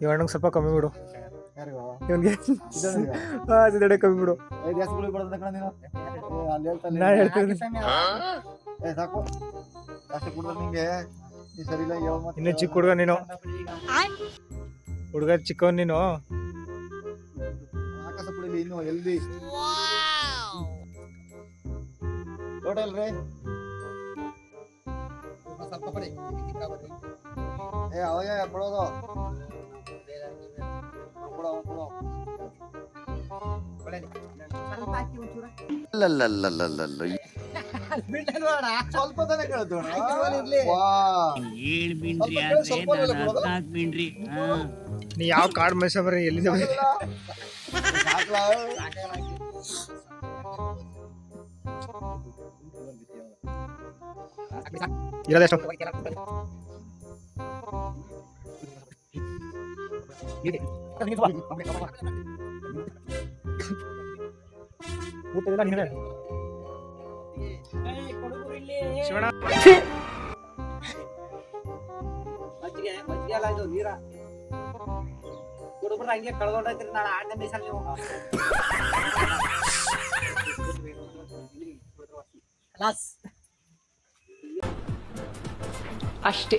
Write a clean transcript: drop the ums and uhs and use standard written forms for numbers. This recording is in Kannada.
ಇವನಿಗೆ ಸ್ವಲ್ಪ ಕಮ್ಮಿ ಬಿಡು. ಯಾರಿಗೋ ಇವನಿಗೆ ಇದೊಂದಿಗ ಸಿದ್ದಡೆ ಕಮ್ಮಿ ಬಿಡು. ಗ್ಯಾಸ್ಗಳು ಕೊಡೋದ ಕಣ ನೀನು ಅಲ್ಲಿ ಹೇಳ್ತಾನೆ ನಾ ಹೇಳ್ತೀನಿ. ಸಾಕು ಜಾಸ್ತಿ ಕುಡಿದ್ರೆ ನಿಂಗೆ ನೀ ಸರಿ ಇಲ್ಲ ಹೇಳ ಮತ್ತೆ ಇನ್ನು ಚಿಕ್ಕ ಹುಡುಗ ನೀನು, ಹುಡುಗ ಚಿಕ್ಕವನ್ ನೀನು. ಆಕಾಶ ಕುಡಿಲಿ ಇನ್ನು ಎಲ್ದಿ ಟೋಟಲ್ ರೀ ಸ್ವಲ್ಪ ಕೊಡಿ ಅವಾಗ ಕೊಡೋದು ಸ್ವಲ್ಪ ತಾನೇ ಕೇಳ್ತು ನೀ ಯಾವ ಕಾರ್ಡ್ ಮೆಸ ಬರೀ ಎಲ್ಲಿದೆ ಇರೋದೆಷ್ಟು ನೀರ ಕುಡುಬ್ರ ಹಂಗೆ ಕಳ್ದೊಂಡೈತ್ರಿ ನಾಳೆ ಆಂಡ ಮೀಸಲ್ ನೀವು ಅಷ್ಟೇ.